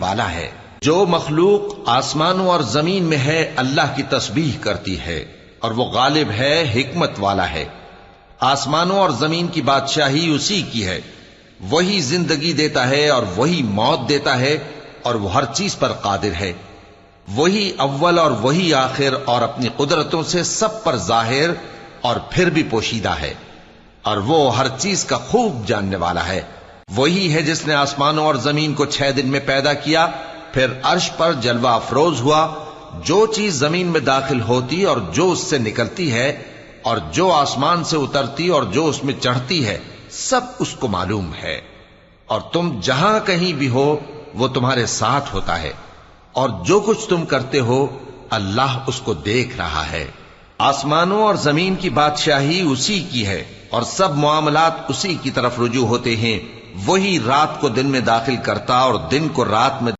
والا ہے۔ جو مخلوق آسمانوں اور زمین میں ہے اللہ کی تسبیح کرتی ہے، اور وہ غالب ہے، حکمت والا ہے۔ آسمانوں اور زمین کی بادشاہی اسی کی ہے، وہی زندگی دیتا ہے اور وہی موت دیتا ہے، اور وہ ہر چیز پر قادر ہے۔ وہی اول اور وہی آخر، اور اپنی قدرتوں سے سب پر ظاہر اور پھر بھی پوشیدہ ہے، اور وہ ہر چیز کا خوب جاننے والا ہے۔ وہی ہے جس نے آسمانوں اور زمین کو 6 دن میں پیدا کیا، پھر عرش پر جلوہ افروز ہوا۔ جو چیز زمین میں داخل ہوتی اور جو اس سے نکلتی ہے، اور جو آسمان سے اترتی اور جو اس میں چڑھتی ہے، سب اس کو معلوم ہے۔ اور تم جہاں کہیں بھی ہو وہ تمہارے ساتھ ہوتا ہے، اور جو کچھ تم کرتے ہو اللہ اس کو دیکھ رہا ہے۔ آسمانوں اور زمین کی بادشاہی اسی کی ہے، اور سب معاملات اسی کی طرف رجوع ہوتے ہیں۔ وہی رات کو دن میں داخل کرتا اور دن کو رات میں